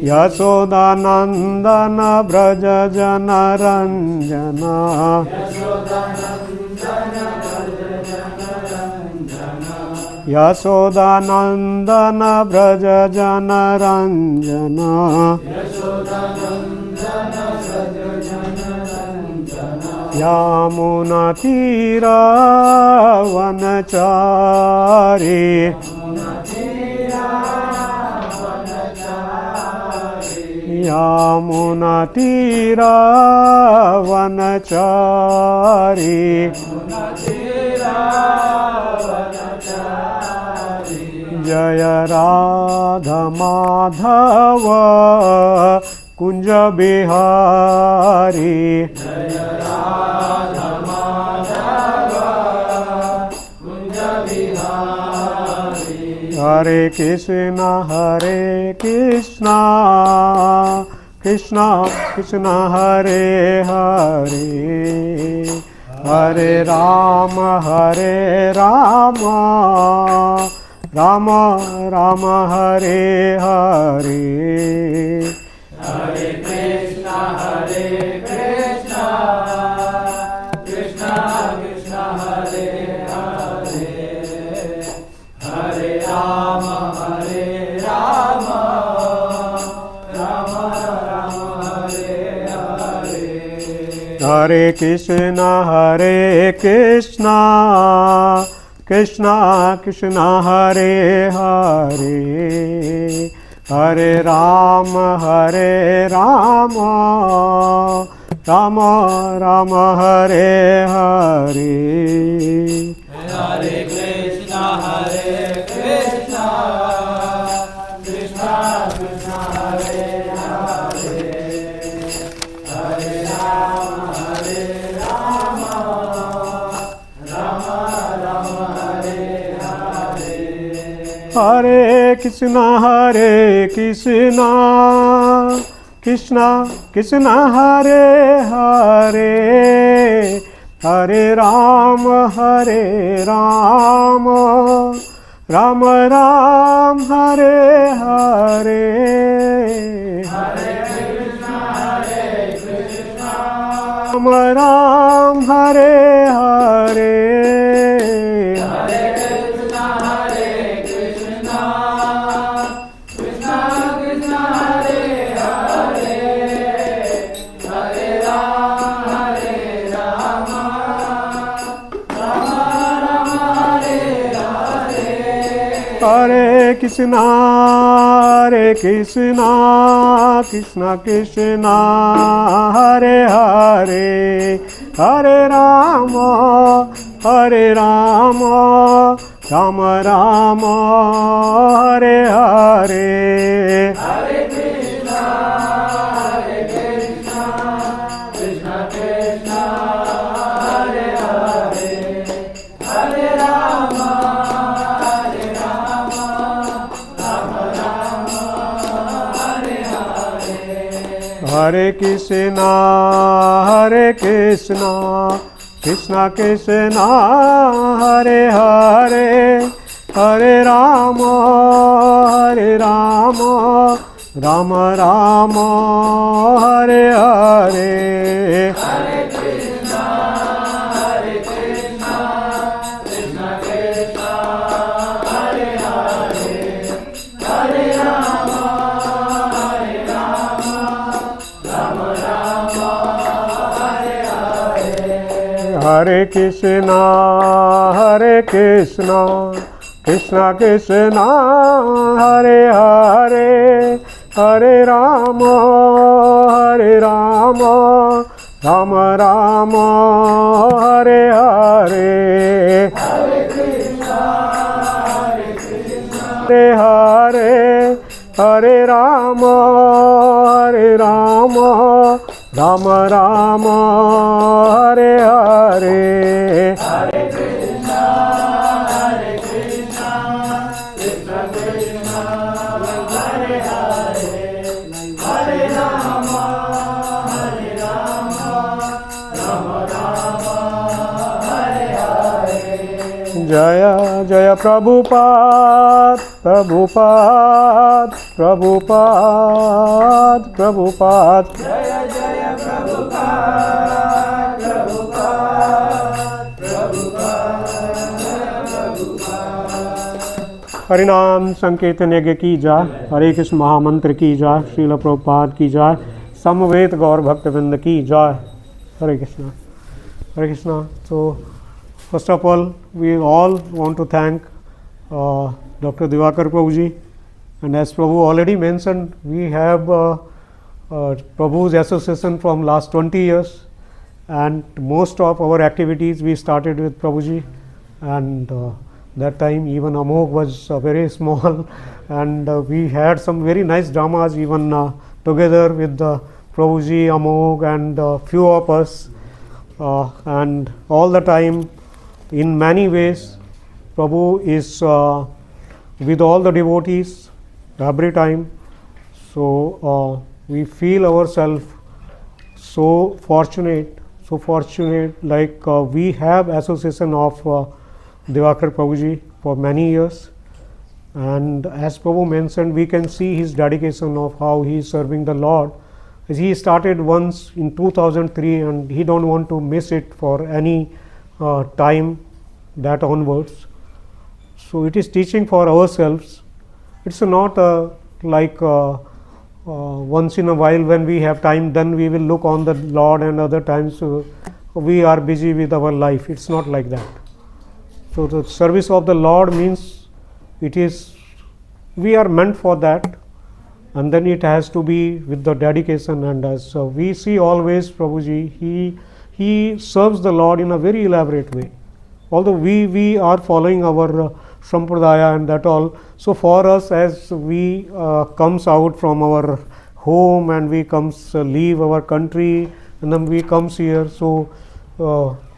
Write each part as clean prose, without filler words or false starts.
Yashodanandana Braja Jana Ranjana Yashodanandana Braja Jana Ranjana Yamuna Tira Vanachari Yamuna Tira Vanachari Jaya Radha Madhava Kunja Bihari Hare Krishna Krishna Krishna Hare Hare Hare Rama Rama Rama Hare Hare Hare Krishna Krishna Krishna Hare Hare Hare Rama Rama Rama Hare Hare Hare Krishna Krishna Krishna Hare Hare Hare Rama Rama Rama Hare Hare Hare Krishna Krishna Krishna Hare Hare Hare Rama Rama Hare Hare Hare Krishna Krishna Krishna Hare Hare Hare Rama Rama Rama Hare Hare Hare Krishna Rama Rama Hare Hare Hare Krishna Krishna Krishna Hare Hare Hare Rama Rama Rama Hare Hare Hare Krishna Krishna Krishna Hare Hare Hare Rama Rama Rama Hare Hare Hare Krishna Krishna Krishna Hare Hare Hare Rama Rama Rama Hare Hare Hare Krishna Krishna Krishna Hare Hare Hare Rama Rama Rama Hare Hare Hare Krishna Krishna Krishna Hare Hare Hare Rama Rama Rama Hare Hare Hare Krishna Krishna Krishna Hare Hare Hare Rama Rama Rama Hare Hare Hare Krishna Hare Hare Hare Rama Rama Rama Hare Hare Hare Krishna Krishna Krishna Hare Hare Hare Rama Rama Rama Jaya Jaya Prabhupada, Prabhupada, Prabhupada, Prabhupada. Jaya Jaya Prabhupada, Prabhupada, Prabhupada. हरिनाम संकीर्तन यज्ञ की जय, हरे कृष्ण महामंत्र की जय, श्रील प्रभुपाद की जय, समवेत गौर भक्तवृंद की जय. Hare Krishna. Hare Krishna. So, first of all, we all want to thank Dr. Divakar Prabhuji. And as Prabhu already mentioned, we have Prabhu's association from last 20 years. And most of our activities we started with Prabhuji. And that time even Amog was very small. And we had some very nice dramas even together with Prabhuji, Amog and few of us. And all the time, in many ways, Prabhu is with all the devotees every time. So we feel ourselves so fortunate, like we have association of Divakar Prabhuji for many years. And as Prabhu mentioned, we can see his dedication of how he is serving the Lord. He started once in 2003 and he don't want to miss it for any time that onwards. So it is teaching for ourselves. It's not like once in a while when we have time, then we will look on the Lord, and other times we are busy with our life. It's not like that. So the service of the Lord means we are meant for that. And then it has to be with the dedication, and as we see always Prabhuji, he serves the Lord in a very elaborate way. Although we are following our sampradaya and that all, so for us as we comes out from our home and we leave our country and then we comes here, so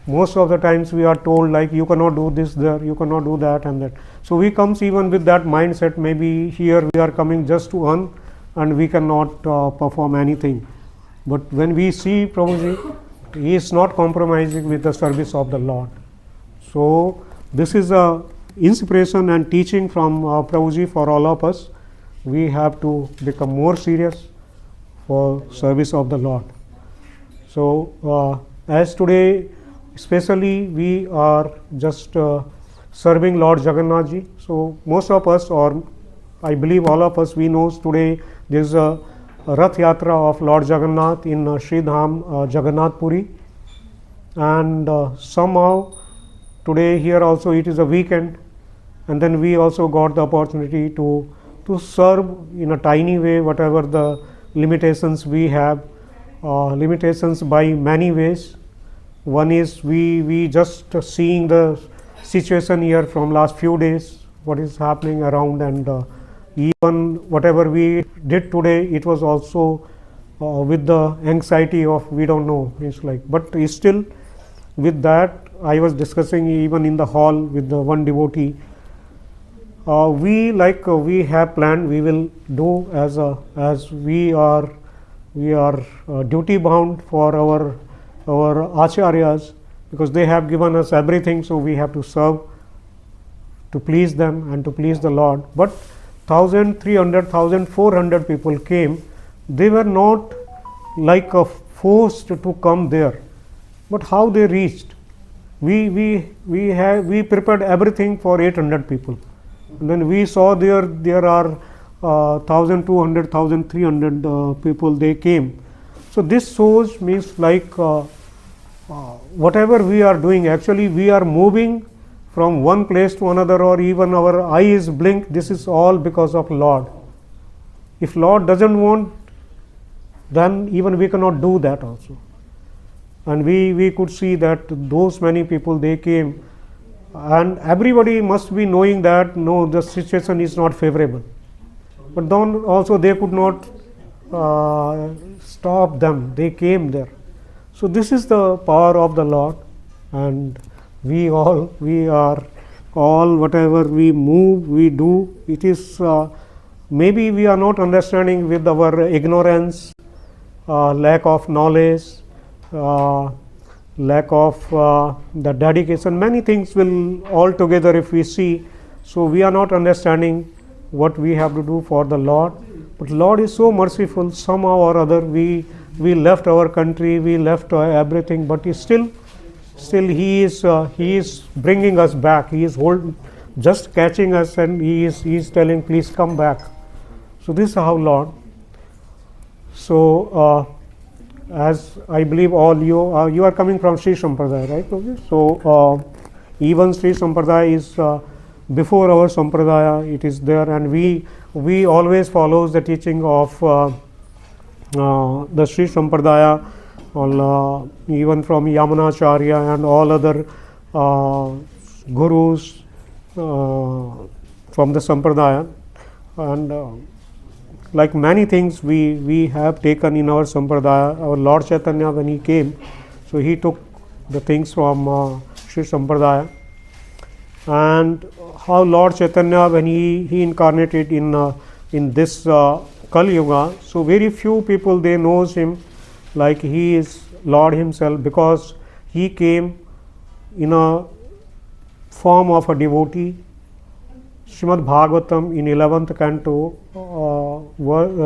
most of the times we are told like you cannot do this there, you cannot do that and that. So we comes even with that mindset, maybe here we are coming just to earn and we cannot perform anything. But when we see Prabhuji, he is not compromising with the service of the Lord. So this is a inspiration and teaching from Prabhuji for all of us. We have to become more serious for service of the Lord. So as today, especially we are just serving Lord Jagannath Ji. So most of us, or I believe all of us, we know today there is a Rath Yatra of Lord Jagannath in Sri Dham Jagannath Puri. And somehow today here also it is a weekend, and then we also got the opportunity to serve in a tiny way whatever the limitations we have, limitations by many ways. One is we just seeing the situation here from last few days, what is happening around, and even whatever we did today, it was also with the anxiety of we don't know. It's like, but still with that, I was discussing even in the hall with the one devotee. We have planned, we will do as we are duty bound for our acharyas, because they have given us everything, so we have to serve to please them and to please the Lord. But 1,300, 1,400 people came. They were not like forced to come there, but how they reached. We prepared everything for 800 people. And then we saw there are 1,200, 1,300 people, they came. So this shows means like whatever we are doing, actually we are moving from one place to another, or even our eyes blink, this is all because of Lord. If Lord doesn't want, then even we cannot do that also. And we could see that those many people, they came, and everybody must be knowing that no, the situation is not favorable. But then also they could not stop them, they came there. So this is the power of the Lord, and we are all whatever we move, we do, it is maybe we are not understanding with our ignorance, lack of knowledge, lack of the dedication, many things will all together if we see. So we are not understanding what we have to do for the Lord. But Lord is so merciful. Somehow or other we left our country, we left everything, but still he is bringing us back. He is just catching us, and he is telling, please come back. So this is how Lord. So as I believe all you are coming from Sri Sampradaya, right? So even Sri Sampradaya is before our Sampradaya, it is there, and we always follows the teaching of the Sri Sampradaya, even from Yamunacharya and all other gurus from the Sampradaya, and like many things we have taken in our Sampradaya. Our Lord Chaitanya, when he came, so he took the things from Sri Sampradaya. And how Lord Chaitanya, when he incarnated in this Kali Yuga, so very few people they knows him like he is Lord himself, because he came in a form of a devotee. Srimad Bhagavatam in 11th canto,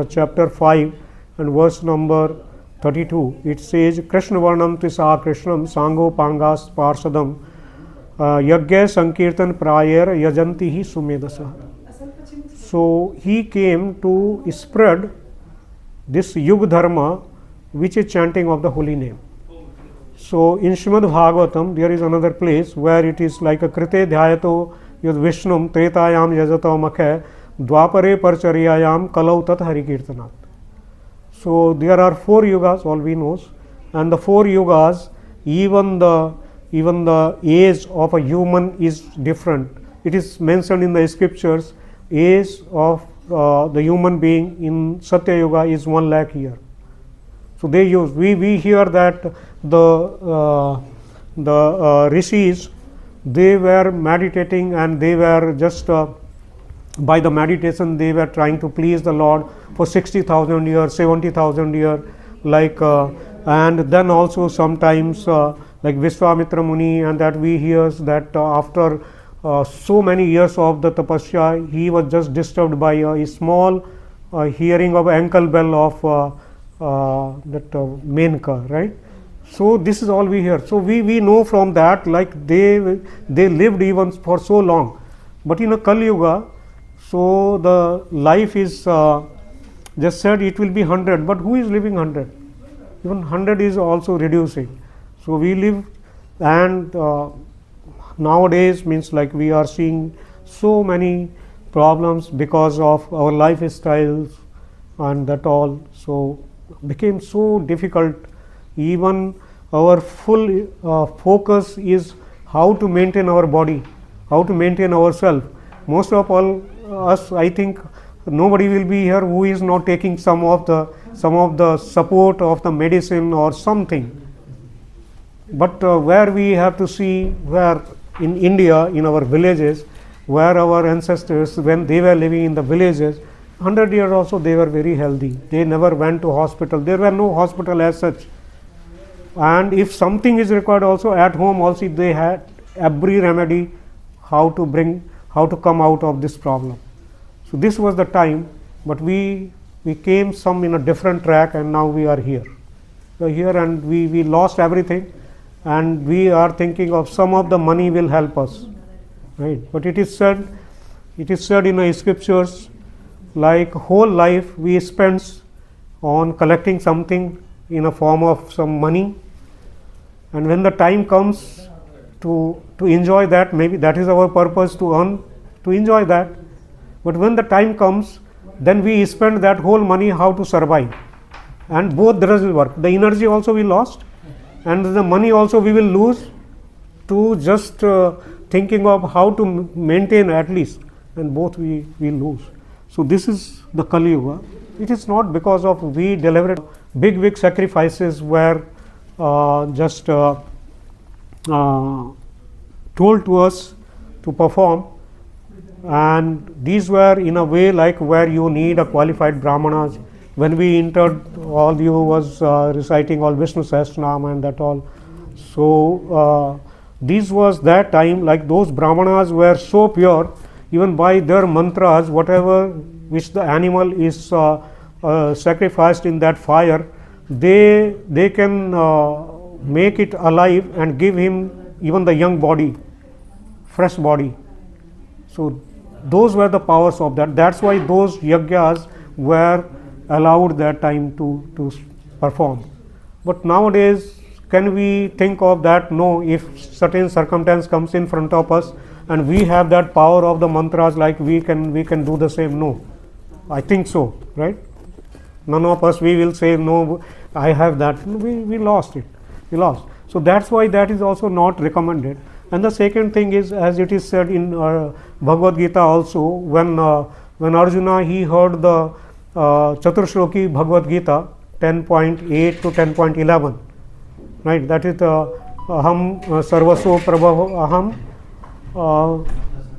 chapter 5 and verse number 32, it says, Krishna Varnam Tisa Krishnam Sango Pangas Parsadam Yagya Sankirtan Prayer Yajanti Hi Sumedasa. So he came to spread this Yuga Dharma, which is chanting of the holy name. So in Srimad Bhagavatam there is another place where it is like a Krite Dhyato Yud Vishnum Tretayam Yajato Makhe Dwapare Parcharyayam Kalau Tat Harikirtanat. So there are 4 yugas, all we know, and the 4 yugas, even the age of a human is different. It is mentioned in the scriptures, age of the human being in Satya Yuga is 1 lakh year. So they use, we hear that the rishis, they were meditating, and they were just by the meditation they were trying to please the Lord for 60,000 years, 70,000 years, like and then also sometimes like Vishwamitra Muni, and that we hear that after so many years of the tapasya, he was just disturbed by a small hearing of ankle bell of that Menka, right? So this is all we hear. So we know from that, like they lived even for so long. But in a Kali Yuga, so the life is just said it will be 100, but who is living 100? Even 100 is also reducing. So we live, and nowadays means like we are seeing so many problems because of our lifestyles and that all. So became so difficult. Even our full focus is how to maintain our body, how to maintain ourselves. Most of all us, I think nobody will be here who is not taking some of the support of the medicine or something. But where we have to see, where in India, in our villages, where our ancestors, when they were living in the villages, 100 years also they were very healthy. They never went to hospital. There were no hospital as such. And if something is required also at home, also they had every remedy how to come out of this problem. So this was the time, but we came some in a different track, and now we are here. We are here, and we lost everything, and we are thinking of some of the money will help us, right? But it is said in the scriptures, like whole life we spend on collecting something in a form of some money, and when the time comes to enjoy that, maybe that is our purpose, to earn, to enjoy that. But when the time comes, then we spend that whole money how to survive, and both doesn't work. The energy also we lost, and the money also we will lose to just thinking of how to maintain at least, and both we lose. So this is the Kali Yuga. It is not because of we delivered big sacrifices were just told to us to perform, and these were in a way like where you need a qualified brahmanas. When we entered, all you was reciting all Vishnu Sahasranam and that all. So this was that time, like those brahmanas were so pure, even by their mantras, whatever which the animal is sacrificed in that fire, they can make it alive and give him even the young body, fresh body. So those were the powers of that. That's why those yajnas were allowed that time to perform. But nowadays, can we think of that? No. If certain circumstance comes in front of us and we have that power of the mantras, like we can do the same. No, I think so, right? None of us we will say no, I have that. We lost it. We lost. So that's why that is also not recommended. And the second thing is, as it is said in Bhagavad Gita also, when Arjuna he heard the Chaturshloki Bhagavad Gita 10.8 to 10.11, right? That is aham sarvasva prabho aham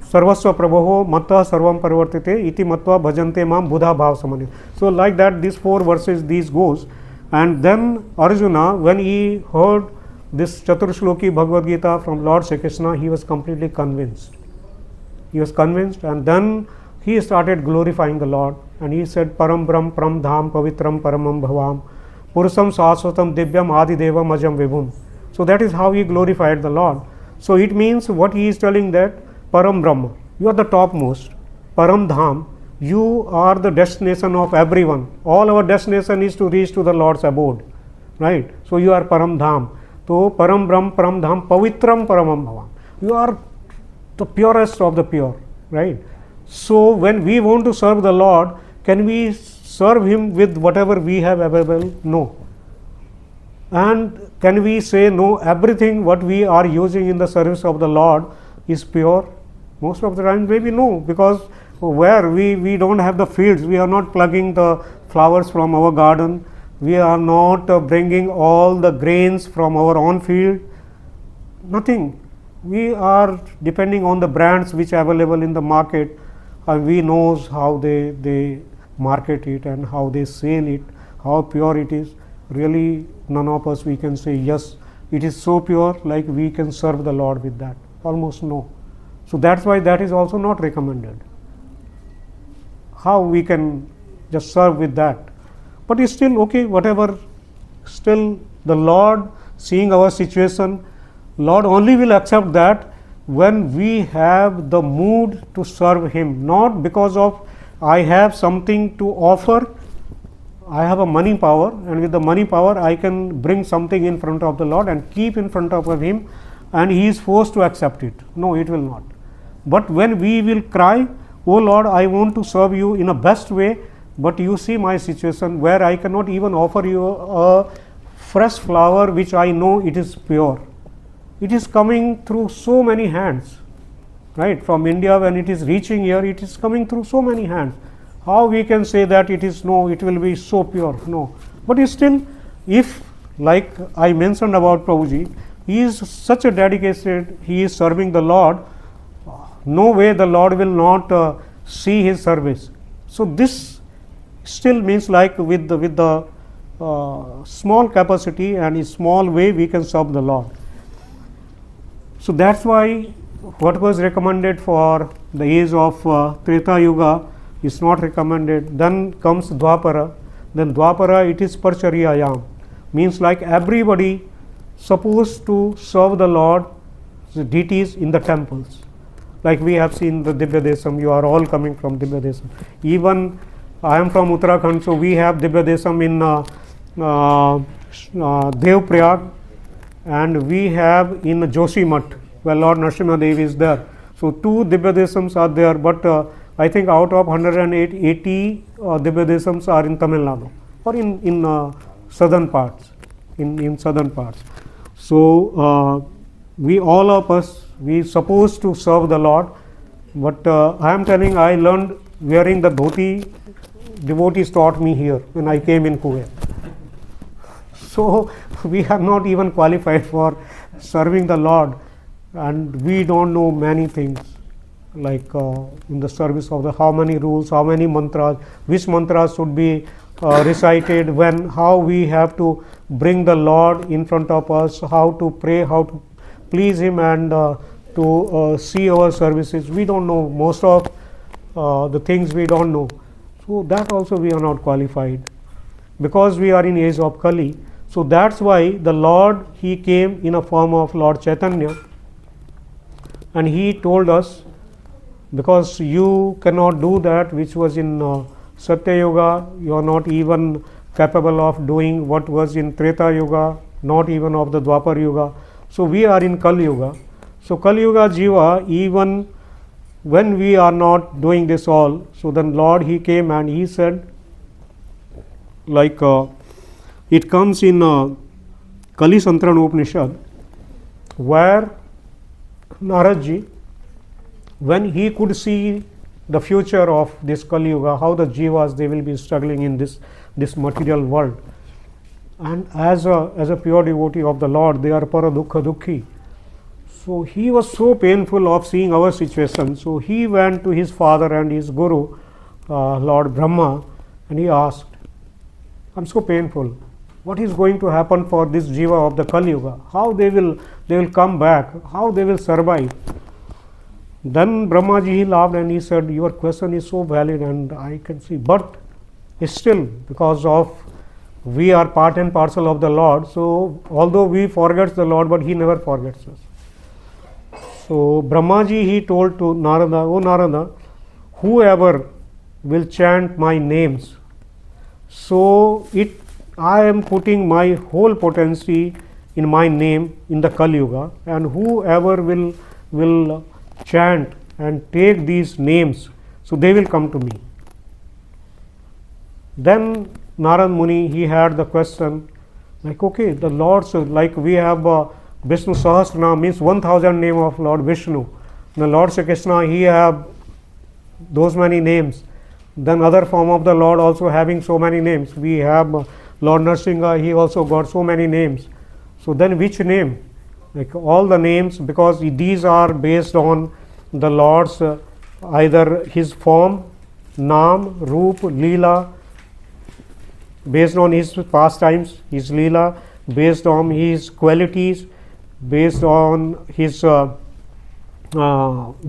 sarvasva prabho matta sarvam parvartite iti matva bhajante mam buddha bhav samani. So like that, these 4 verses these goes. And then Arjuna, when he heard this Chaturshloki Bhagavad Gita from Lord Shri Krishna, he was completely convinced. He was convinced, and then he started glorifying the Lord, and he said, Param Brahm Pram Dham Pavitram Paramam Bhavam Purusam Saswatam Divyam Adi Devam Ajam Vibhum. So that is how he glorified the Lord. So it means what he is telling, that Param Brahma, you are the topmost. Param Dham, you are the destination of everyone. All our destination is to reach to the Lord's abode, right? So you are Param Dham. So Param Brahm Param Dham Pavitram Paramam Bhavam. You are the purest of the pure, right? So when we want to serve the Lord, can we serve him with whatever we have available? No. And can we say no, everything what we are using in the service of the Lord is pure? Most of the time maybe no, because where we don't have the fields, we are not plugging the flowers from our garden, we are not bringing all the grains from our own field, nothing. We are depending on the brands which are available in the market, and we knows how they market it and how they sell it, how pure it is. Really none of us we can say yes, it is so pure, like we can serve the Lord with that. Almost no. So that's why that is also not recommended. How we can just serve with that? But it's still okay, whatever, still the Lord seeing our situation, Lord only will accept that when we have the mood to serve him, not because of I have something to offer, I have a money power, and with the money power I can bring something in front of the Lord and keep in front of him, and he is forced to accept it. No, it will not. But when we will cry, oh Lord, I want to serve you in a best way, but you see my situation where I cannot even offer you a fresh flower which I know it is pure. It is coming through so many hands, right? From India, when it is reaching here, it is coming through so many hands. How we can say that it is no, it will be so pure? No. But it's still, if like I mentioned about Prabhuji, he is such a dedicated, he is serving the Lord, no way the Lord will not see his service. So this still means like with the small capacity and a small way we can serve the Lord. So that's why what was recommended for the age of Treta Yuga is not recommended. Then comes Dwapara. Then Dwapara, it is Parcharyayam, means like everybody supposed to serve the Lord, the deities in the temples. Like we have seen the Divya Desam, you are all coming from Divya Desam. Even I am from Uttarakhand, so we have Divya Desam in Dev Prayag, and we have in Joshimath, where Lord Narasimha Dev is there. So 2 Divya Desams are there, but I think out of 180 Divya Desams are in Tamil Nadu or in southern parts, in southern parts. So we all of us, we supposed to serve the Lord, but I am telling, I learned wearing the dhoti, devotees taught me here when I came in Kuwait. So we are not even qualified for serving the Lord, and we don't know many things. like in the service of the how many rules, how many mantras, which mantras should be recited when, how we have to bring the Lord in front of us, how to pray, how to please Him, and to see our services. We don't know most of the things, we don't know. So that also we are not qualified, because we are in age of Kali. So that's why the Lord, He came in a form of Lord Chaitanya, and He told us, because you cannot do that which was in Satya Yoga, you are not even capable of doing what was in Treta Yoga, not even of the Dwapar Yoga. So we are in Kali Yoga. So Kali Yoga Jiva, even when we are not doing this all, so then Lord, He came and He said, like it comes in Kali Santrana Upanishad, where Naradji, when he could see the future of this Kali Yuga, how the jivas, they will be struggling in this material world, and as a pure devotee of the Lord, they are para dukkha dukhi. So he was so painful of seeing our situation. So he went to his father and his guru, Lord Brahma, and he asked, I'm so painful. What is going to happen for this jiva of the Kali Yuga? How they will come back? How they will survive? Then Brahmaji, he laughed and he said, your question is so valid and I can see, but still, because of we are part and parcel of the Lord, so although we forget the Lord, but He never forgets us. So Brahmaji, he told to Narada, O Narada, whoever will chant my names, so I am putting my whole potency in my name in the Kali Yuga, and whoever will chant and take these names, so they will come to me. Then Narad Muni, he had the question, like, okay, the Lord's, like we have Vishnu Sahasranam, means 1000 name of Lord Vishnu. The Lord Sri Krishna, he have those many names. Then other form of the Lord also having so many names. We have Lord Narsingha, he also got so many names. So then which name? Like all the names, because these are based on the Lord's either His form, Naam, Roop, Leela, based on His pastimes, His Leela, based on His qualities, based on His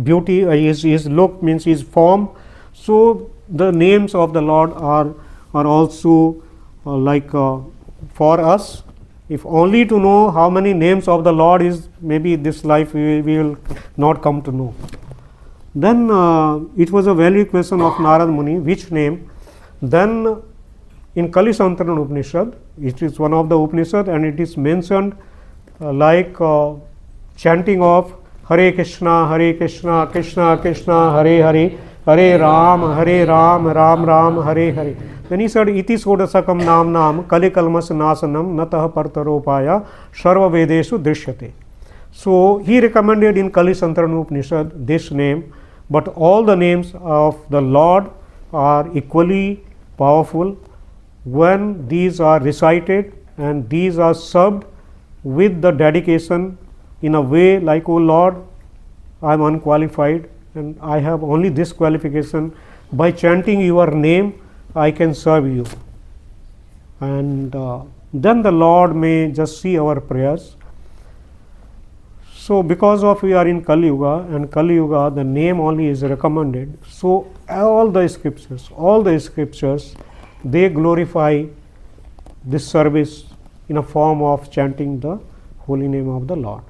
beauty, his look, means His form. So the names of the Lord are also like for us. If only to know how many names of the Lord is, maybe this life we will not come to know. Then it was a valid question of Narad Muni, which name? Then in Kali Santrana Upanishad, it is one of the Upanishad, and it is mentioned like chanting of Hare Krishna, Krishna Krishna, Hare Hare, Hare Ram, Ram Ram, Hare Hare. Then he said, Iti Sodasakam Nam Kali Kalmas Nasanam Natah Partaropaya Sarva Vedeshu Drishyate. So he recommended in Kali Santrana Upanishad this name, but all the names of the Lord are equally powerful when these are recited and these are served with the dedication in a way like, O Lord, I am unqualified and I have only this qualification. By chanting your name, I can serve you. And then the Lord may just see our prayers. So because of we are in Kali Yuga, and Kali Yuga, the name only is recommended. So all the scriptures, they glorify this service in a form of chanting the holy name of the Lord.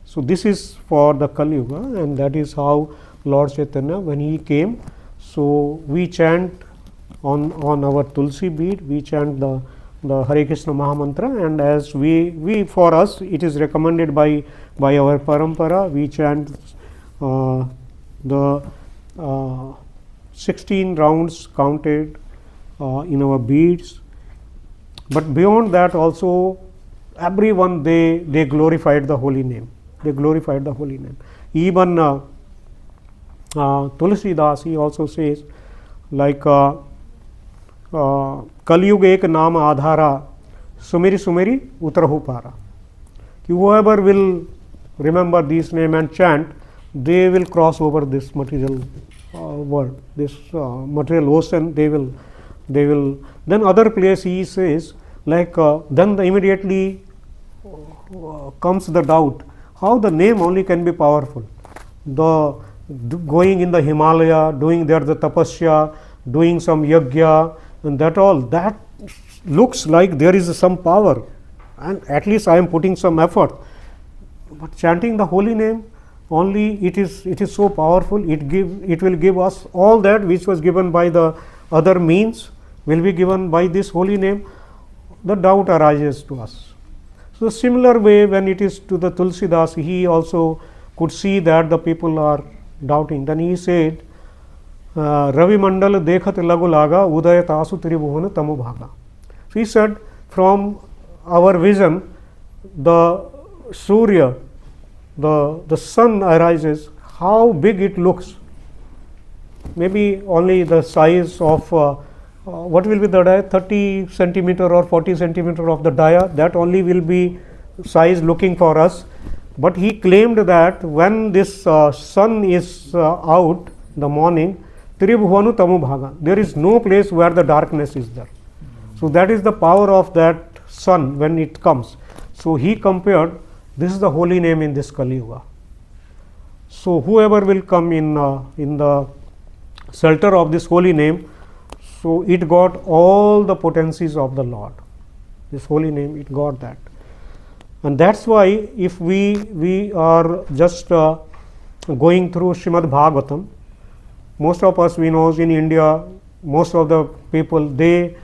So this is for the Kali Yuga, and that is how Lord Chaitanya, when he came, so we chant on our Tulsi bead, we chant the Hare Krishna Mahamantra, and as we for us it is recommended by our parampara, we chant the 16 rounds counted in our beads. But beyond that also, everyone they glorified the holy name. They glorified the holy name. Even Tulsi Das, he also says, like Kaliyug ek naam adhara, sumeri sumeri utrahu para. Whoever will remember this name and chant, they will cross over this material world, this material ocean. They will. Then other place he says, like then immediately comes the doubt how the name only can be powerful. The going in the Himalaya, doing there the tapasya, doing some yajna, and that all, that looks like there is some power, and at least I am putting some effort. But chanting the holy name only, it is so powerful. It will give us all that which was given by the other means, will be given by this holy name. The doubt arises to us. So similar way, when it is to the Tulsidas, he also could see that the people are doubting. Then he said, Ravi Mandal dekhat lagu laga udaya tasu tribhuvan tamu bhaga. So he said, from our vision, the Surya, the sun arises, how big it looks. Maybe only the size of what will be the dia, 30 centimeter or 40 centimeter of the dia, that only will be size looking for us. But he claimed that when this sun is out the morning, Tribhuvanu Tamu Bhaga, there is no place where the darkness is there. So that is the power of that sun when it comes. So he compared, this is the holy name in this Kali Yuga. So whoever will come in the shelter of this holy name, so it got all the potencies of the Lord. This holy name, it got that. And that's why if we are just going through Srimad Bhagavatam, most of us, we know in India, most of the people, they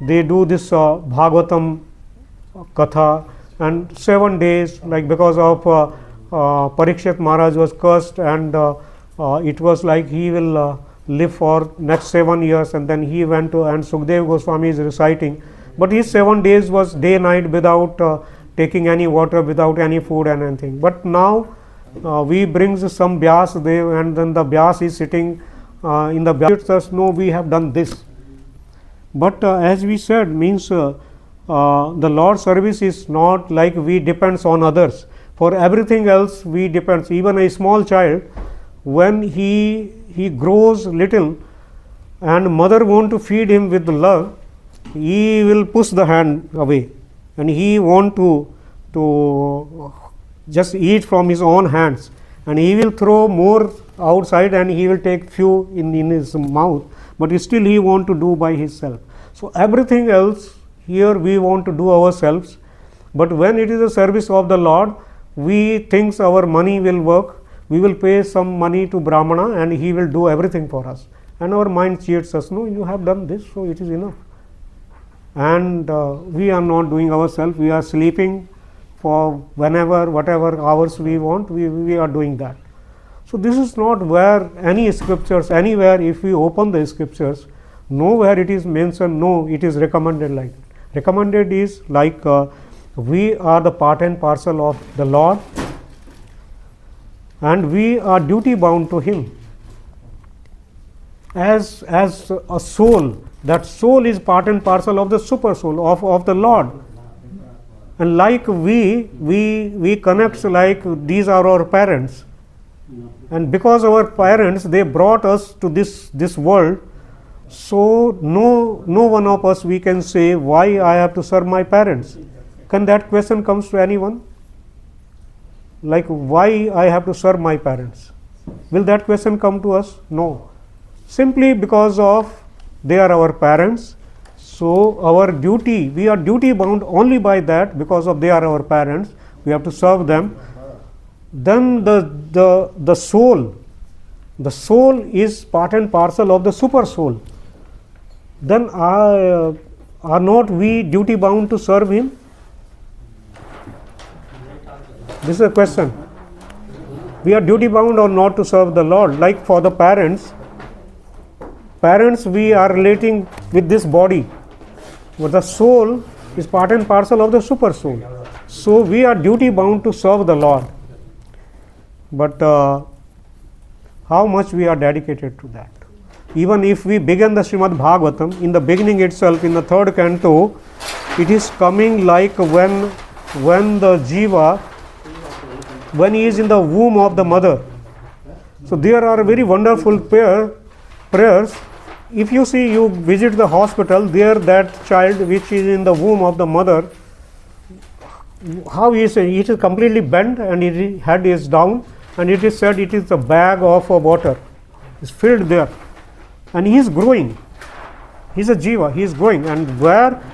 do this Bhagavatam Katha, and 7 days, like because of Parikshit Maharaj was cursed, and it was like he will live for next 7 years, and then he went to, and Sukdev Goswami is reciting, but his 7 days was day night without taking any water, without any food and anything. But now we bring some Vyas there, and then the Vyas is sitting in the Vyas says, no, we have done this. But as we said, means the Lord's service is not like we depends on others. For everything else we depends. Even a small child, when he grows little and mother want to feed him with love, he will push the hand away, and he want to just eat from his own hands, and he will throw more outside and he will take few in his mouth, but still he want to do by himself. So everything else here we want to do ourselves, but when it is a service of the Lord, we think our money will work, we will pay some money to Brahmana and he will do everything for us, and our mind cheats us, no, you have done this, so it is enough. And we are not doing ourselves, we are sleeping for whenever, whatever hours we want, we are doing that. So this is not where any scriptures, anywhere if we open the scriptures, nowhere it is mentioned, no, it is recommended like that. Recommended is like we are the part and parcel of the Lord, and we are duty bound to Him as a soul. That soul is part and parcel of the super soul of the Lord, and like we connect, like these are our parents, and because our parents, they brought us to this world. So no one of us we can say why I have to serve my parents. Can that question comes to anyone? Like why I have to serve my parents? Will that question come to us? No. Simply because of they are our parents. So our duty, we are duty bound only by that, because of they are our parents, we have to serve them. Then the soul is part and parcel of the super soul. Then are not we duty bound to serve him? This is a question. We are duty bound or not to serve the Lord? Like for the parents, we are relating with this body, but the soul is part and parcel of the super soul. So we are duty bound to serve the Lord. But how much we are dedicated to that? Even if we begin the Srimad Bhagavatam, in the beginning itself, in the 3rd canto, it is coming like when the Jiva, when he is in the womb of the mother, So there are very wonderful prayers. If you see, you visit the hospital, there that child which is in the womb of the mother, how is it? It is completely bent and his head is down, and it is said it is a bag of water. It's filled there, and he is growing. He is a jiva. He is growing, and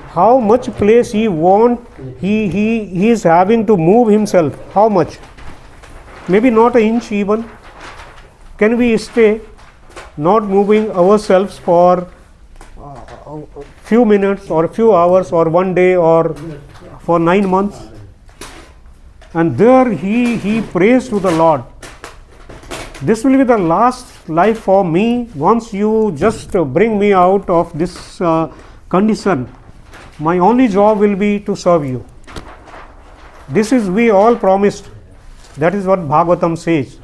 how much place he is having to move himself. How much? Maybe not an inch even. Can we stay not moving ourselves for a few minutes or a few hours or one day or for 9 months? And there he prays to the Lord. This will be the last life for me. Once you just bring me out of this condition, my only job will be to serve you. This is we all promised. That is what Bhagavatam says.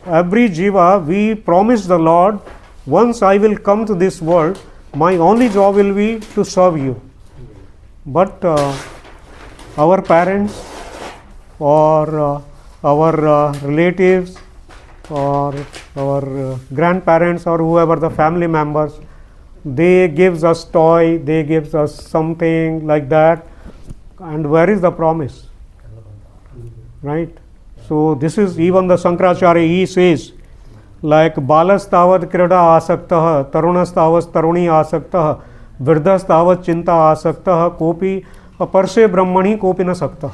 Every jiva, we promise the Lord, once I will come to this world, my only job will be to serve you. But our parents or our relatives or our grandparents or whoever the family members, they gives us toy, they gives us something like that, and where is the promise? Right? So this is even the Shankaracharya, he says, like balas tavad krida asaktah, tarunas tavas taruni asaktah, virdas tavat chinta asaktah, kopi aparse brahmani kopi na saktah.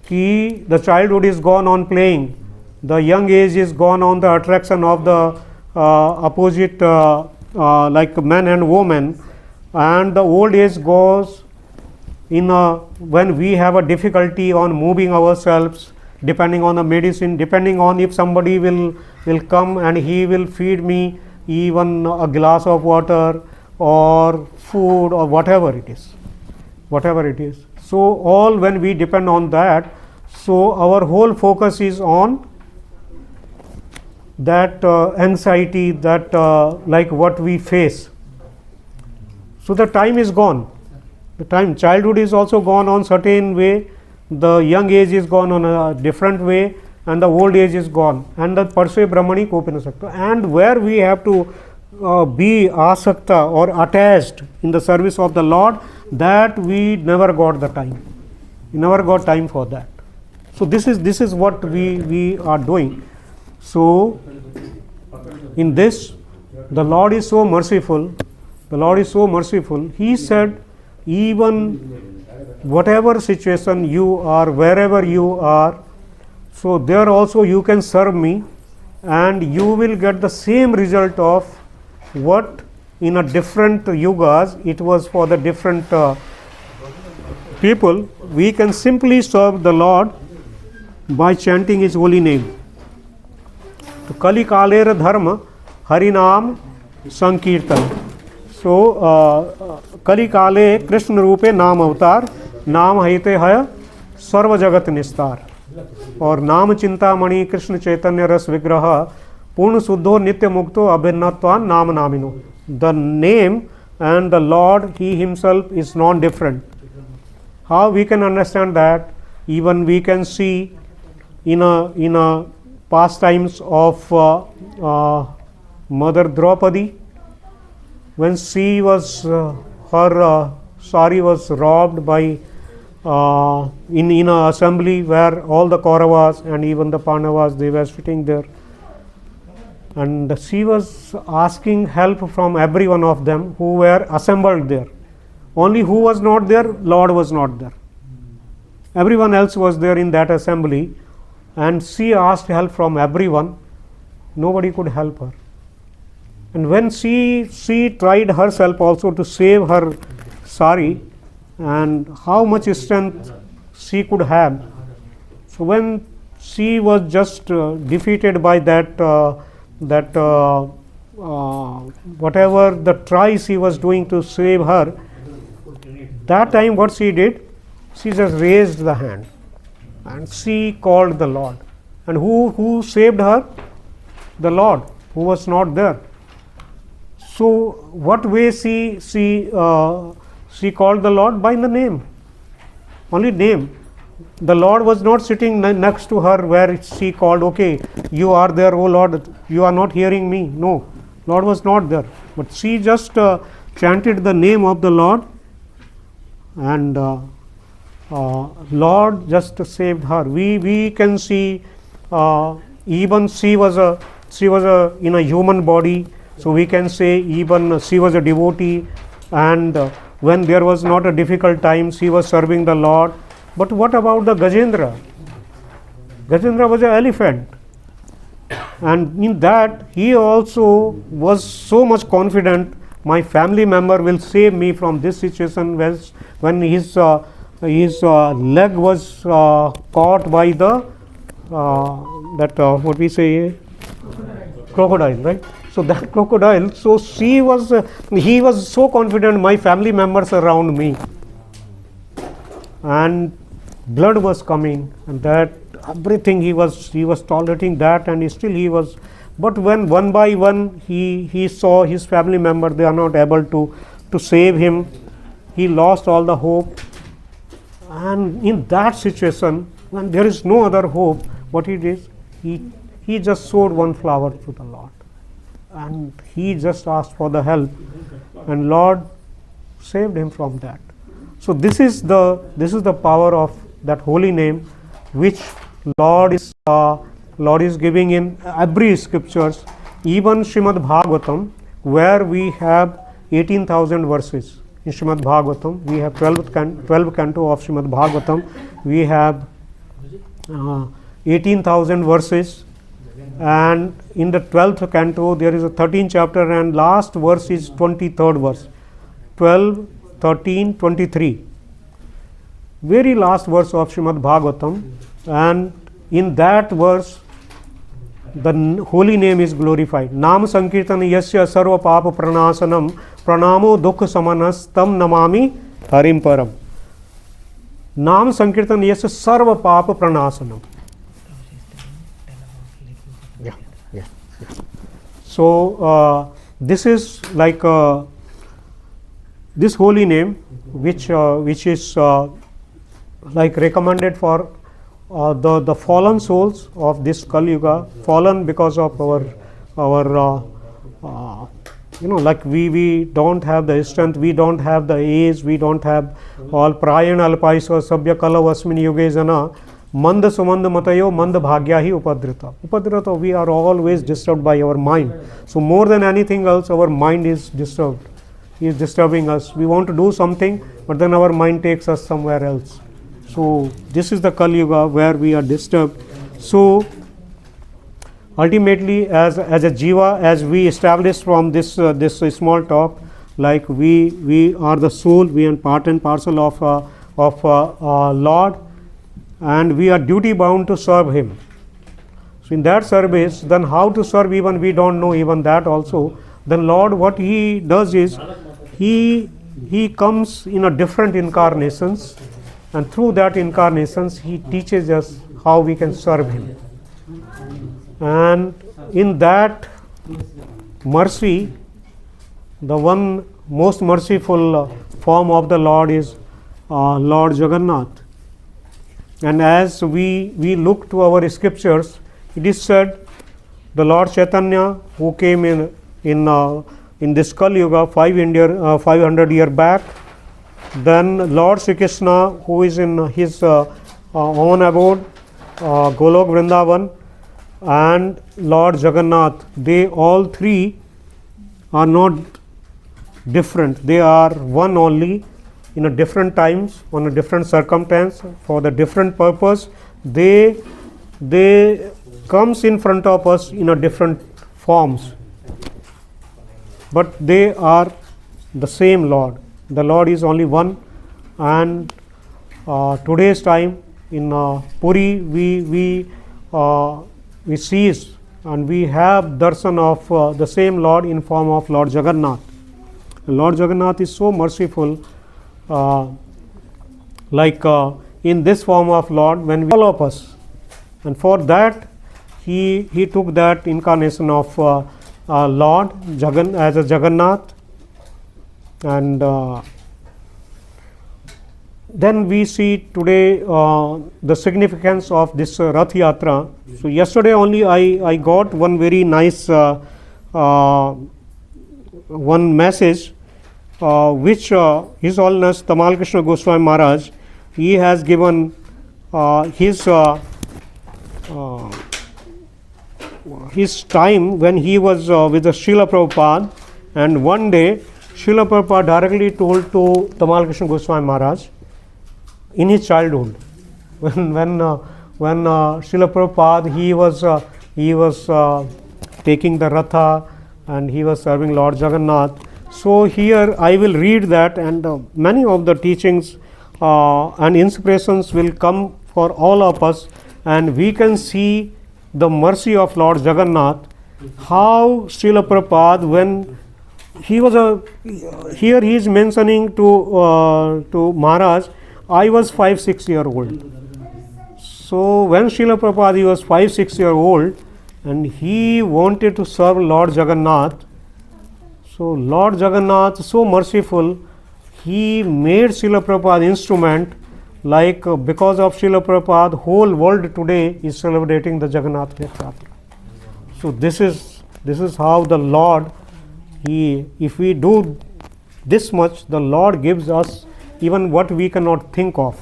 Ki the childhood is gone on playing, the young age is gone on the attraction of the opposite like men and women, and the old age goes in when we have a difficulty on moving ourselves, depending on the medicine, depending on if somebody will come and he will feed me even a glass of water or food or whatever it is. So all when we depend on that, so our whole focus is on that anxiety, that like what we face. So the time is gone. The time, childhood is also gone on certain way, the young age is gone on a different way, and the old age is gone. And the Parsve Brahmani Kopina Sakta. And where we have to be asakta or attached in the service of the Lord, that we never got the time. We never got time for that. So this is what we are doing. So in this, the Lord is so merciful. The Lord is so merciful. He said, even whatever situation you are, wherever you are, so there also you can serve me, and you will get the same result of what in a different yugas it was for the different people. We can simply serve the Lord by chanting his holy name. To Kali Kalera Dharma Harinam Sankirtan. So Kali Kale Krishna Rupe Naam Avatar Naam Haite Haya Sarva Jagat Nistar. और नाम चिंतामणि कृष्ण चैतन्य रस विग्रह पूर्ण शुद्धो नित्य मुक्तो अभिन्नत्वान नाम नामिनो. The name and the Lord, he himself is non-different. How we can understand that? Even we can see in a pastimes of Mother Draupadi, when she was her sari was robbed by in an assembly where all the Kauravas and even the Pandavas, they were sitting there, and she was asking help from every one of them who were assembled there. Only who was not there? Lord was not there. Everyone else was there in that assembly, and she asked help from everyone. Nobody could help her. And when she tried herself also to save her sari, and how much strength she could have. So when she was just defeated by that whatever the try she was doing to save her, that time what she did, she just raised the hand and she called the Lord. And who saved her? The Lord, who was not there. So what way she called the Lord? By the name, only name. the Lord was not sitting next to her where she called, okay, you are there, oh Lord, you are not hearing me. No, Lord was not there. But she just chanted the name of the Lord, and Lord just saved her. We can see even she was in a human body, so we can say even she was a devotee, and when there was not a difficult time, she was serving the Lord. But what about the Gajendra? Gajendra was an elephant, and in that he also was so much confident, my family member will save me from this situation, when his leg was caught by the what we say, crocodile, right? So that crocodile, so he was so confident, my family members around me, and blood was coming, and that everything he was tolerating that, and still he was. But when one by one he saw his family member, they are not able to save him, he lost all the hope. And in that situation, when there is no other hope, what he did, he just sowed one flower to the Lord, and he just asked for the help, and Lord saved him from that. So this is the power of that holy name, which Lord is giving in every scriptures, even Srimad Bhagavatam, where we have 18,000 verses. In Srimad Bhagavatam, we have 12 canto of Srimad Bhagavatam, we have 18,000 verses, and in the 12th canto there is a 13th chapter, and last verse is 23rd verse, 12, 13, 23, very last verse of Srimad Bhagavatam, and in that verse the holy name is glorified. Nam sankirtan yasya sarva papa pranasanam pranamo dukha samanas tam namami harim param. Nam sankirtan yasya sarva papa pranasanam. Yeah. So this is like this holy name, which is like recommended for the fallen souls of this Kali Yuga, fallen because of our like we don't have the strength, we don't have the age, we don't have all prayan alpaisa sabya kala vasmin yuge jana manda sumanda matayo manda bhagya hi upadrita. We are always disturbed by our mind. So more than anything else, our mind is disturbed. He is disturbing us. We want to do something, but then our mind takes us somewhere else. So this is the Kali Yuga where we are disturbed. So ultimately, as a jiva, as we established from this small talk, like we are the soul, we are part and parcel of Lord, and we are duty bound to serve Him. So in that service, then how to serve, even we don't know even that also. Then Lord, what He does is He comes in a different incarnations, and through that incarnations He teaches us how we can serve Him. And in that mercy, the one most merciful form of the Lord is Lord Jagannath. And as we look to our scriptures, it is said the Lord Chaitanya, who came in this Kali Yuga 500 years back, then Lord Sri Krishna, who is in his own abode, Golok Vrindavan, and Lord Jagannath, they all three are not different. They are one only, in a different times, on a different circumstance, for the different purpose. They comes in front of us in a different forms, but they are the same Lord. The Lord is only one. And today's time in Puri, we seize and we have darshan of the same Lord in form of Lord Jagannath. Lord Jagannath is so merciful, in this form of Lord, when we all of us, and for that he took that incarnation of Lord as a Jagannath. And then we see today the significance of this Rath Yatra. So yesterday only I got one very nice one message which His Holiness Tamal Krishna Goswami Maharaj, he has given his time when he was with the Srila Prabhupada, and one day Srila Prabhupada directly told to Tamal Krishna Goswami Maharaj in his childhood, when Srila Prabhupada he was taking the Ratha and he was serving Lord Jagannath. So here I will read that, and many of the teachings and inspirations will come for all of us, and we can see the mercy of Lord Jagannath, how Srila Prabhupada, when he was here he is mentioning to Maharaj, I was 5-6 years old. So when Srila Prabhupada, he was 5-6 years old, and he wanted to serve Lord Jagannath. So Lord Jagannath, so merciful, he made Srila Prabhupada instrument, like because of Srila Prabhupada, whole world today is celebrating the Jagannath Yatra. So this is how the Lord, if we do this much, the Lord gives us even what we cannot think of.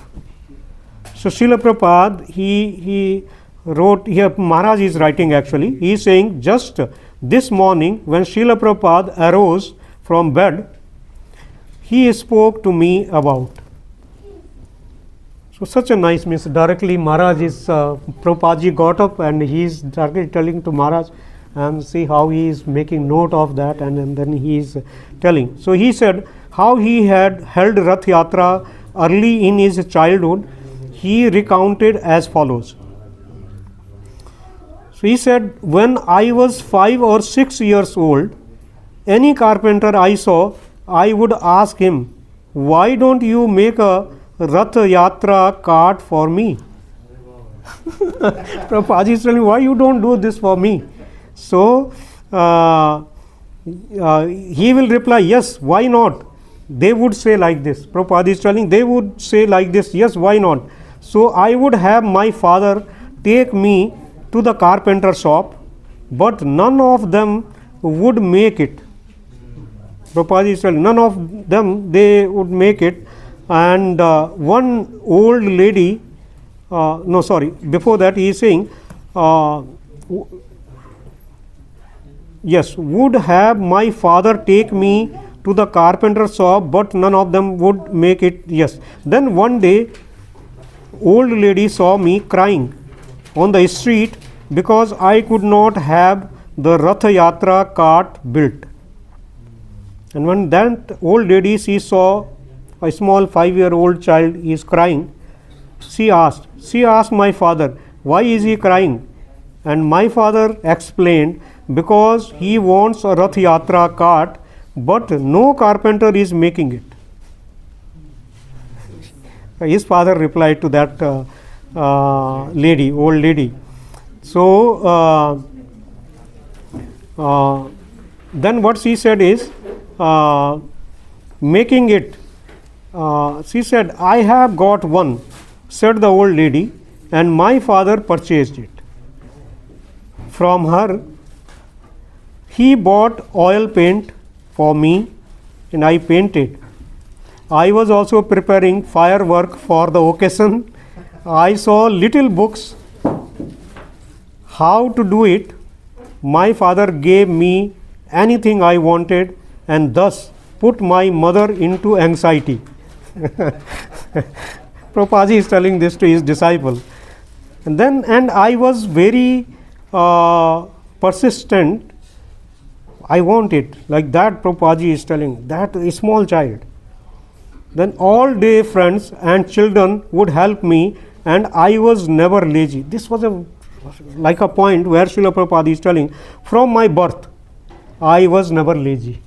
So Srila Prabhupada, he wrote here, Maharaj is writing actually, he is saying, just this morning when Srila Prabhupada arose from bed, he spoke to me about. So such a nice, means directly Maharaj is, Prabhupada got up and he is directly telling to Maharaj, and see how he is making note of that, and then he is telling. So he said how he had held Rath Yatra early in his childhood. He recounted as follows. So he said, when I was 5 or 6 years old, any carpenter I saw, I would ask him, why don't you make a Rath Yatra cart for me? Prabhupada is telling, why you don't do this for me? So he will reply, yes, why not? They would say like this. Prabhupada is telling, they would say like this, yes, why not? So I would have my father take me to the carpenter shop, but none of them would make it. Prabhupada is telling, none of them, they would make it. And one old lady, before that he is saying, yes, would have my father take me to the carpenter shop, but none of them would make it. Yes. Then one day, old lady saw me crying on the street because I could not have the Rath Yatra cart built. And when that old lady, she saw a small 5-year-old child is crying, she asked my father, why is he crying? And my father explained, because he wants a Rath Yatra cart, but no carpenter is making it. His father replied to that old lady. So then what she said is, making it, she said, I have got one, said the old lady, and my father purchased it. From her, he bought oil paint for me, and I painted. I was also preparing firework for the occasion. I saw little books how to do it. My father gave me anything I wanted, and thus put my mother into anxiety. Prabhupada is telling this to his disciple. And I was very persistent. I want it. Like that, Prabhupada is telling, that a small child. Then all day friends and children would help me, and I was never lazy. This was like a point where Srila Prabhupada is telling, from my birth, I was never lazy.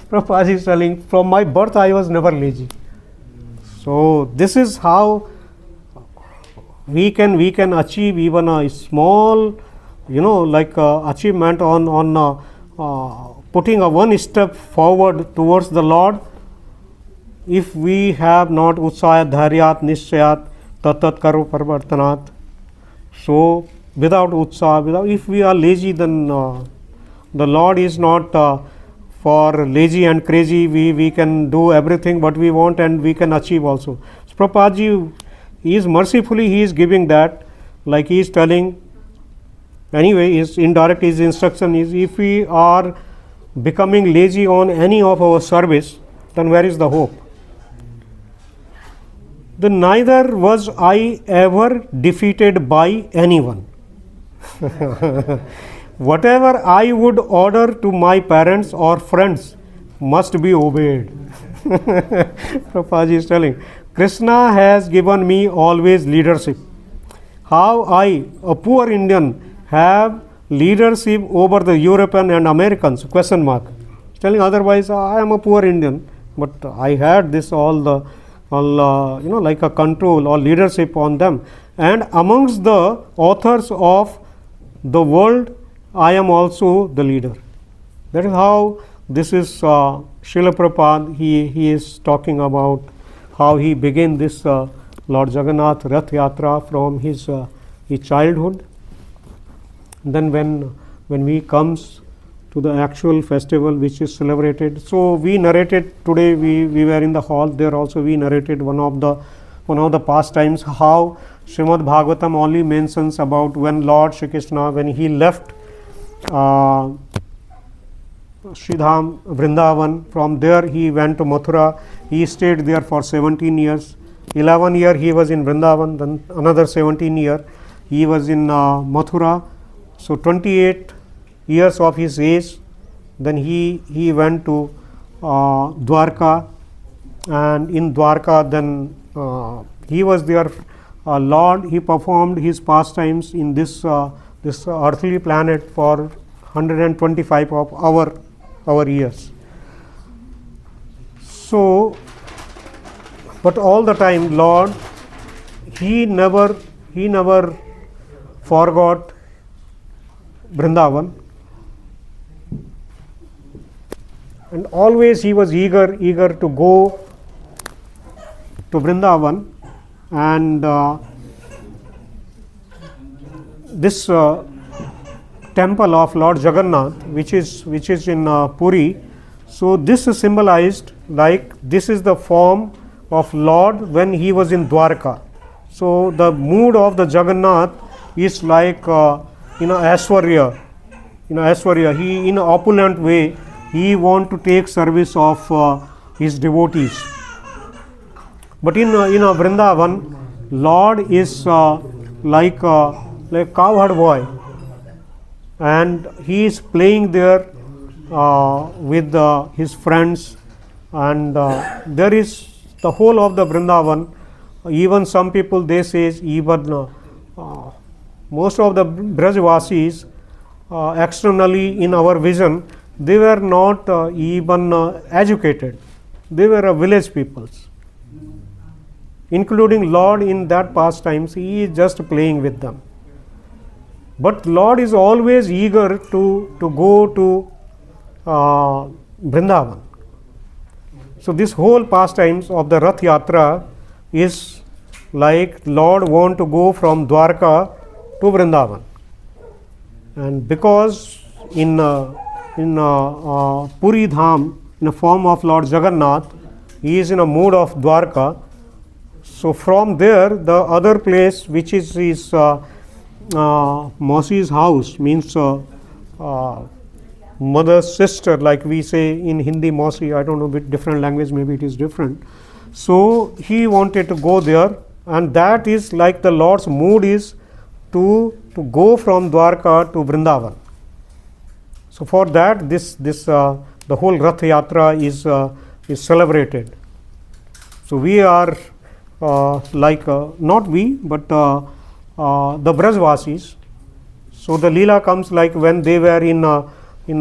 Prabhupada is telling, from my birth, I was never lazy. So this is how we can achieve even a small, achievement on putting a one step forward towards the Lord. if we have not utsayat dharyat nishchayat tatat karo parvartanat, so without utsaha, if we are lazy, then the Lord is not for lazy and crazy. We can do everything what we want and we can achieve also. So Prabhupada is mercifully, he is giving that, like he is telling. Anyway, his indirect, his instruction is, if we are becoming lazy on any of our service, then where is the hope? Then neither was I ever defeated by anyone. Whatever I would order to my parents or friends must be obeyed. Prabhupada is telling, Krishna has given me always leadership. How I, a poor Indian, have leadership over the European and Americans? Question mark. He's telling, otherwise I am a poor Indian, but I had this all like a control or leadership on them. And amongst the authors of the world, I am also the leader. That is how this is Srila Prabhupada. He is talking about how he began this Lord Jagannath Rath Yatra from his childhood. Then when we comes to the actual festival which is celebrated, so we narrated today, we were in the hall there also, we narrated one of the pastimes, how Srimad Bhagavatam only mentions about when Lord Shri Krishna, when he left Sridham Vrindavan, from there he went to Mathura. He stayed there for 17 years. 11 years he was in Vrindavan, then another 17 years he was in Mathura. So 28 years of his age, then he went to Dwarka, and in Dwarka then he was there. Lord, he performed his pastimes in this earthly planet for 125 of our years. So, but all the time, Lord, he never forgot Vrindavan, and always he was eager to go to Vrindavan. And this temple of Lord Jagannath, which is in Puri, so this is symbolized like this is the form of Lord when he was in Dwarka. So the mood of the Jagannath is like Aishwarya. Aishwarya, he in an opulent way, he want to take service of his devotees. But in Vrindavan, Lord is like cowherd boy, and he is playing there with his friends, and there is the whole of the Vrindavan. Even some people, they say, even most of the Brajvasis externally in our vision, they were not even educated. They were village peoples. Including Lord in that pastimes, he is just playing with them. But Lord is always eager to go to Vrindavan. So this whole pastimes of the Rath Yatra is like Lord want to go from Dwarka to Vrindavan. And because in Puri Dham, in the form of Lord Jagannath, he is in a mood of Dwarka. So from there, the other place which is his Mausi's house, means mother's sister, like we say in Hindi Mausi, I don't know, with different language, maybe it is different. So he wanted to go there, and that is like the Lord's mood is to go from Dwarka to Vrindavan. So for that, the whole Rath Yatra is celebrated. So we are not we, but the Brajvasis. So the Leela comes like when they were in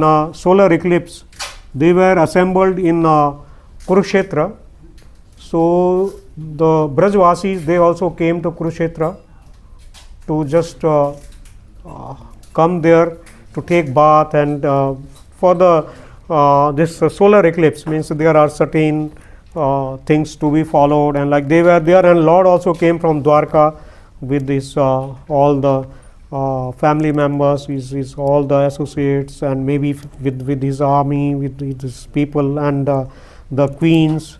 a solar eclipse, they were assembled in Kurukshetra. So the Brajvasis, they also came to Kurukshetra to just come there to take bath, and for the this solar eclipse, means there are certain things to be followed, and like they were there, and Lord also came from Dwarka with this all the family members, his all the associates, and maybe with his army, with his people, and the queens.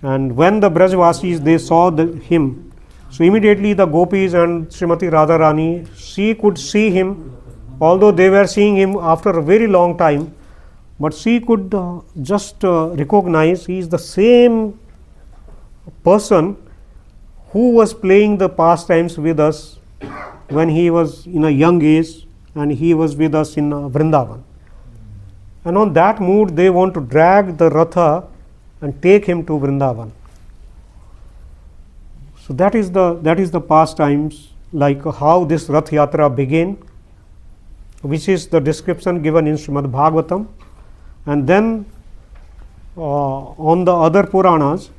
And when the Brajvasis they saw him, so immediately the gopis and Srimati Radharani, she could see him, although they were seeing him after a very long time, but she could just recognize he is the same person who was playing the pastimes with us when he was in a young age, and he was with us in Vrindavan. And on that mood they want to drag the Ratha and take him to Vrindavan. So that is the pastimes, like how this Rath Yatra began, which is the description given in Srimad Bhagavatam. And then on the other Puranas,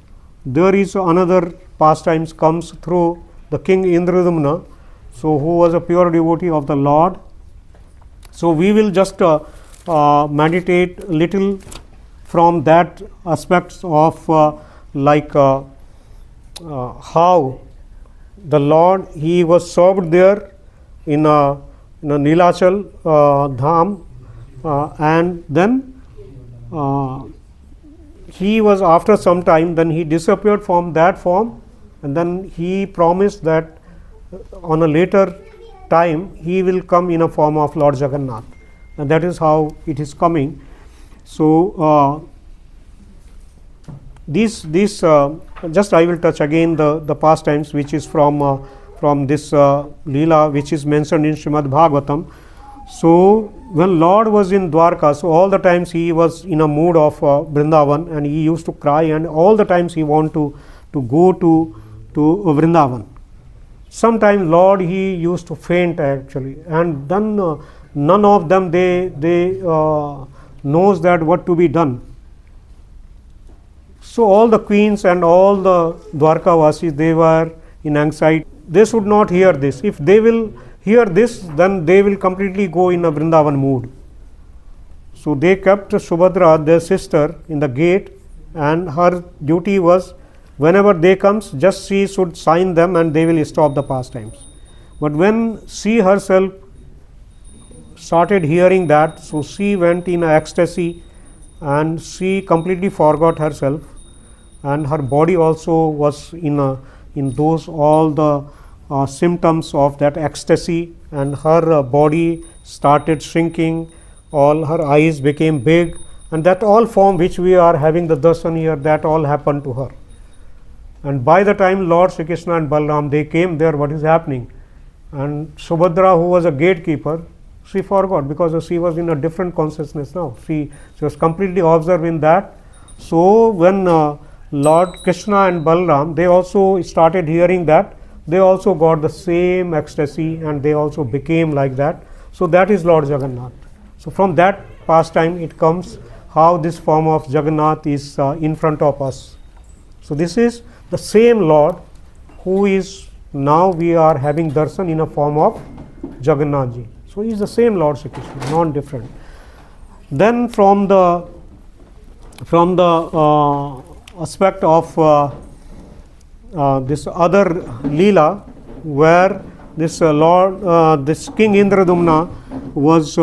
there is another pastimes comes through the king Indradumna, so who was a pure devotee of the Lord. So we will just meditate a little from that aspects of how the Lord, he was served there in a Nilachal Dham, and then he was, after some time, then he disappeared from that form, and then he promised that on a later time he will come in a form of Lord Jagannath, and that is how it is coming. So this just I will touch again the pastimes which is from this Leela which is mentioned in Srimad Bhagavatam. So when Lord was in Dwarka, so all the times he was in a mood of Vrindavan, and he used to cry, and all the times he want to go to Vrindavan. Sometimes Lord, he used to faint actually, and then none of them they knows that what to be done. So all the queens and all the Dwarka Vasis, they were in anxiety. They should not hear this. If they will hear this, then they will completely go in a Vrindavan mood. So they kept Subhadra, their sister, in the gate, and her duty was, whenever they comes, just she should sign them and they will stop the pastimes. But when she herself started hearing that, so she went in ecstasy and she completely forgot herself, and her body also was in those all the symptoms of that ecstasy, and her body started shrinking, all her eyes became big, and that all form which we are having the darshan here, that all happened to her. And by the time Lord Shri Krishna and Balram they came there, what is happening? And Subhadra, who was a gatekeeper, she forgot, because she was in a different consciousness now. She was completely observed in that. So when Lord Krishna and Balram, they also started hearing that, they also got the same ecstasy and they also became like that. So that is Lord Jagannath. So from that pastime it comes how this form of Jagannath is in front of us. So this is the same Lord who is now we are having darshan in a form of Jagannath ji. So he is the same Lord Shri Krishna, non-different. Then from the aspect of this other Leela, where this Lord, this King Indradumna was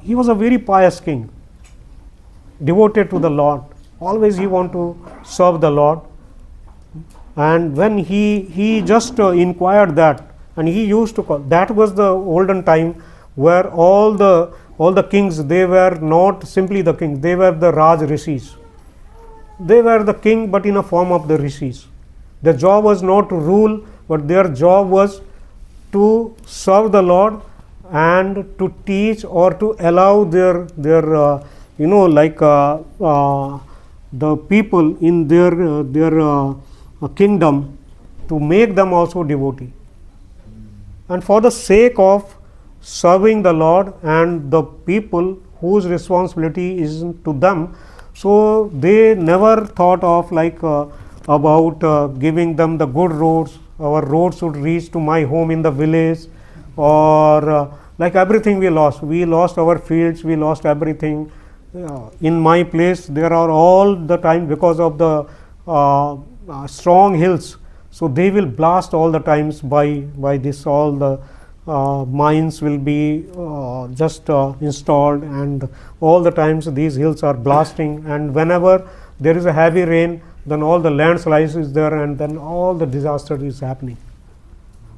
he was a very pious king, devoted to the Lord. Always he want to serve the Lord. And when he just inquired that, and he used to call, that was the olden time where all the kings, they were not simply the kings, they were the Raj Rishis. They were the king but in a form of the Rishis. Their job was not to rule, but their job was to serve the Lord and to teach or to allow their the people in their kingdom, to make them also devotee. And for the sake of serving the Lord and the people whose responsibility is to them, so they never thought of about giving them the good roads. Our roads should reach to my home in the village, or like everything we lost our fields, we lost everything, in my place there are all the time, because of the strong hills, so they will blast all the times by this. All the mines will be just installed, and all the times these hills are blasting, and whenever there is a heavy rain, then all the landslides is there, and then all the disaster is happening.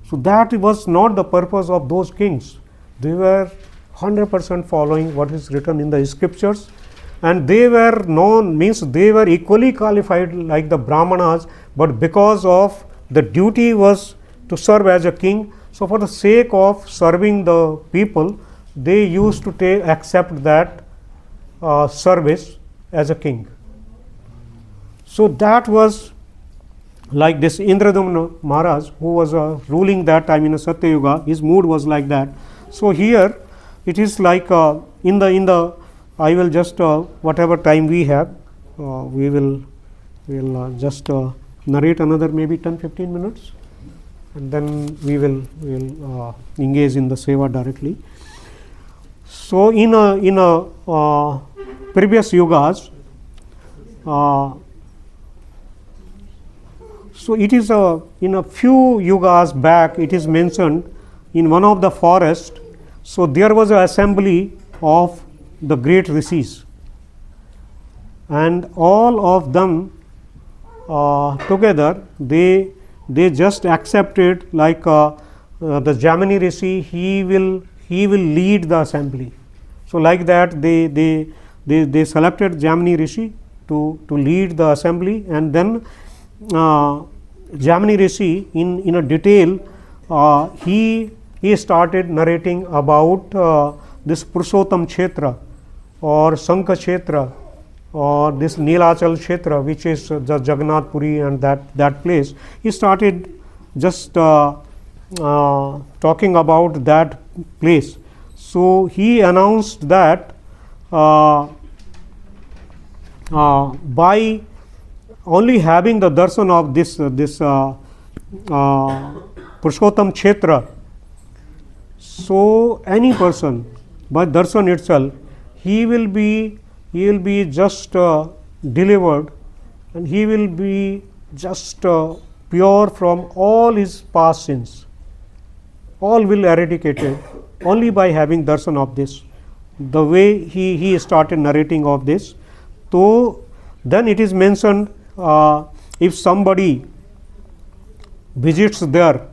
So that was not the purpose of those kings. They were 100% following what is written in the scriptures, and they were known, means they were equally qualified like the Brahmanas, but because of the duty was to serve as a king, so for the sake of serving the people, they used to accept that service as a king. So that was like this Indradumna Maharaj, who was ruling that time in a Satya Yuga. His mood was like that. So here it is like in the I will just whatever time we have, we will just narrate another maybe 10-15 minutes, and then we will engage in the seva directly. So in a previous yugas, so it is in a few yugas back, it is mentioned in one of the forests. So there was an assembly of the great rishis, and all of them together they just accepted, like the Jamini Rishi, he will lead the assembly. So like that they selected Jamini Rishi to lead the assembly, and then Jamini Rishi in a detail he started narrating about this Purushottam Kshetra or Sankha Kshetra or this Nilachal Kshetra, which is the Jagannath Puri and that place. He started just talking about that place. So he announced that by only having the darshan of this Purushottam Kshetra, so any person by darshan itself, he will be just delivered, and he will be just pure from all his past sins. All will eradicated only by having darshan of this. The way he started narrating of this. So then it is mentioned, if somebody visits there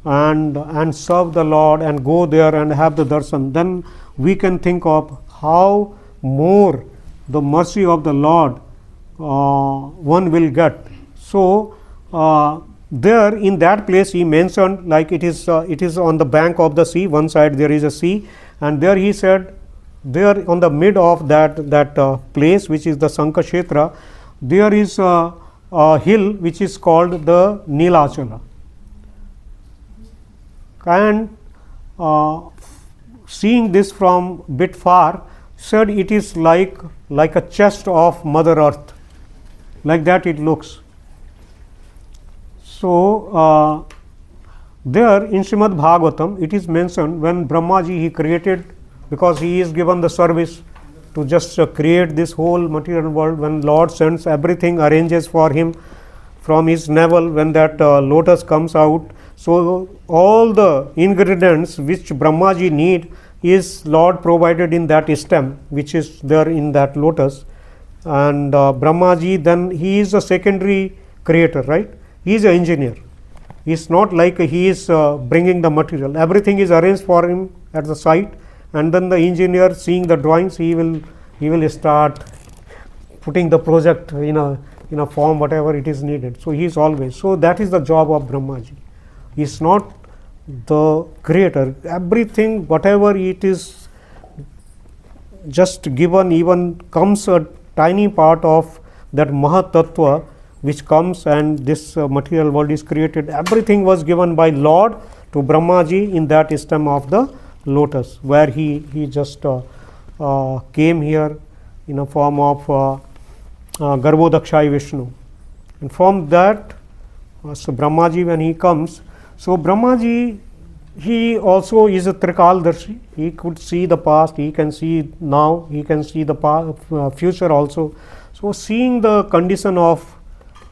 and serve the Lord and go there and have the darshan, then we can think of how more the mercy of the Lord one will get. So there in that place he mentioned, like it is on the bank of the sea, one side there is a sea, and there he said, there on the mid of that place, which is the Sankha Kshetra, there is a hill which is called the Nilachala, and seeing this from bit far, said it is like a chest of Mother Earth, like that it looks. So there in Srimad Bhagavatam it is mentioned, when Brahmaji he created, because he is given the service to just create this whole material world, when Lord sends everything, arranges for him from his navel, when that lotus comes out, so all the ingredients which Brahmaji need is Lord provided in that stem which is there in that lotus, and Brahmaji then he is a secondary creator, right? He is an engineer. He is not like he is bringing the material. Everything is arranged for him at the site, and then the engineer seeing the drawings, he will start putting the project in a form whatever it is needed. So he is always. So that is the job of Brahmaji. He is not the creator. Everything whatever it is just given, even comes a tiny part of that Mahat Tattva which comes, and this material world is created. Everything was given by Lord to Brahmaji in that stem of the lotus, where he just came here in a form of Garbhodakshai Vishnu, and from that so Brahmaji when he comes, so Brahmaji he also is a Trikaldarshi. He could see the past, he can see now, he can see the future also. So seeing the condition of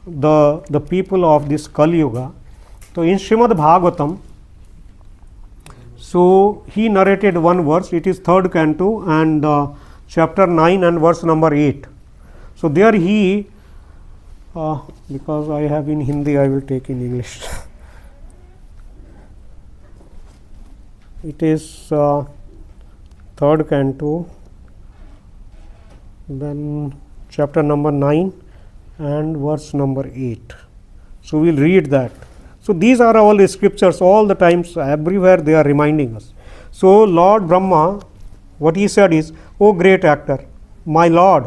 the people of this Kali Yuga, so in Srimad Bhagavatam, so he narrated one verse, it is 3rd canto and chapter 9 and verse number 8. So there he, because I have in Hindi, I will take in English. It is 3rd canto, then chapter number 9 and verse number 8. So we will read that. So these are all the scriptures, all the times, everywhere they are reminding us. So Lord Brahma, what he said is, "O great actor, my Lord,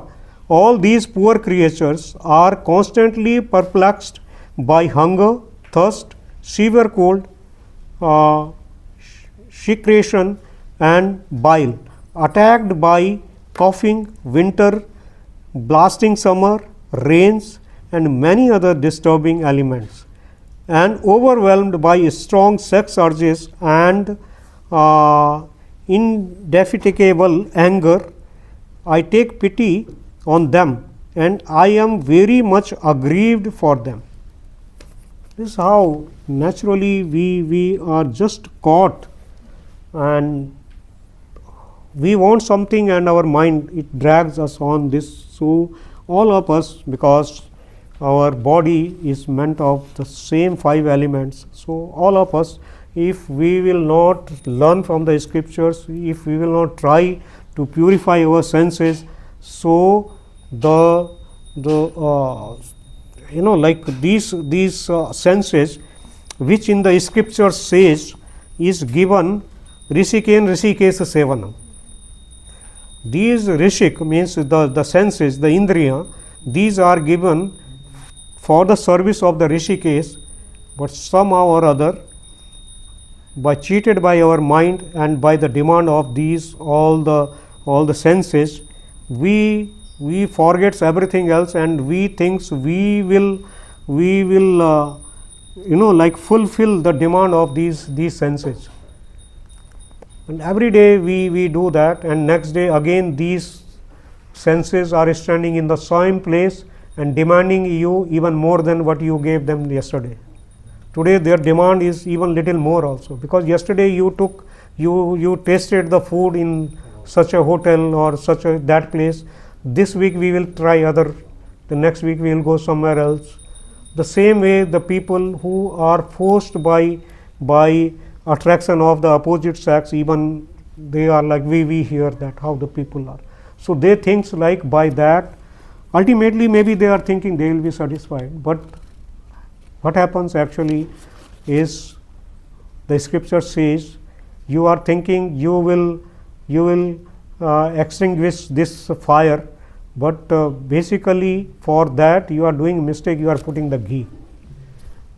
all these poor creatures are constantly perplexed by hunger, thirst, severe cold, secretion and bile, attacked by coughing, winter, blasting summer, rains and many other disturbing elements, and overwhelmed by strong sex urges and indefatigable anger. I take pity on them and I am very much aggrieved for them." This is how naturally we are just caught, and we want something and our mind, it drags us on this. So all of us, because our body is meant of the same 5 elements, so all of us, if we will not learn from the scriptures, if we will not try to purify our senses, so like these senses which in the scriptures says is given Rishikesh Sevanam. These Rishik means the senses, the Indriya, these are given for the service of the Rishikesh, but somehow or other, by cheated by our mind and by the demand of these all the senses, we forgets everything else and we thinks we will like fulfill the demand of these senses. And every day we do that, and next day again these senses are standing in the same place and demanding you even more than what you gave them yesterday. Today their demand is even little more also, because yesterday you tasted the food in such a hotel or that place. This week we will try other, the next week we will go somewhere else. The same way the people who are forced by attraction of the opposite sex, even they are like we hear that how the people are. So they think like by that ultimately maybe they are thinking they will be satisfied, but what happens actually is the scripture says you are thinking you will extinguish this fire, but basically for that you are doing mistake, you are putting the ghee.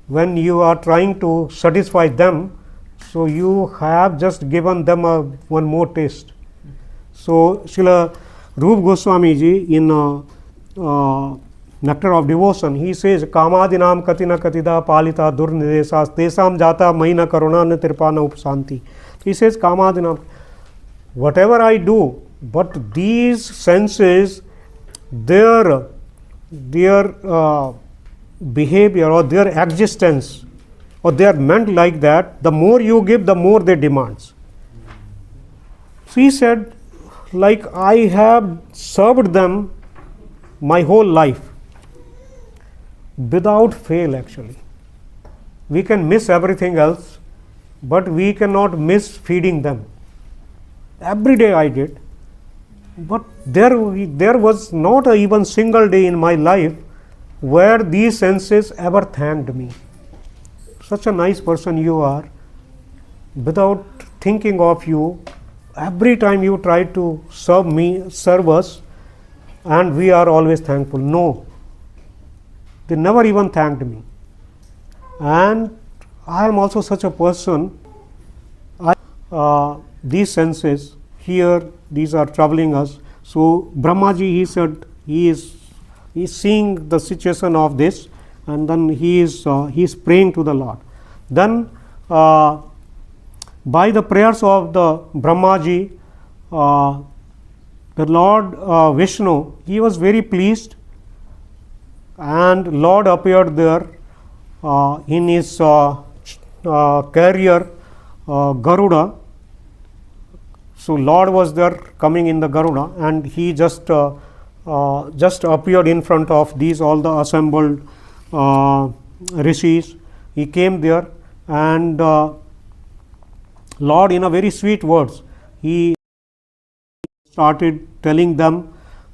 When you are trying to satisfy them, so you have just given them one more taste. So Srila Rupa Goswami ji in Nectar of Devotion, he says, "Kamadinam katina katida palita durnidesas tesam jata maina karuna nitirpana upsanti." He says, "Kamadinam, whatever I do, but these senses, their behavior or their existence, or they are meant like that, the more you give, the more they demand." So he said, like I have served them my whole life without fail actually. We can miss everything else, but we cannot miss feeding them. Every day I did, but there was not even single day in my life where these senses ever thanked me. Such a nice person you are, without thinking of you, every time you try to serve us, and we are always thankful. No, they never even thanked me. And I am also such a person. These senses here, these are troubling us. So Brahmaji, he said, he is seeing the situation of this, and then he is praying to the Lord. Then by the prayers of the Brahmaji, the Lord Vishnu, he was very pleased, and Lord appeared there in his carrier Garuda. So Lord was there coming in the Garuda, and he just appeared in front of these all the assembled rishis. He came there, and Lord, in a very sweet words, he started telling them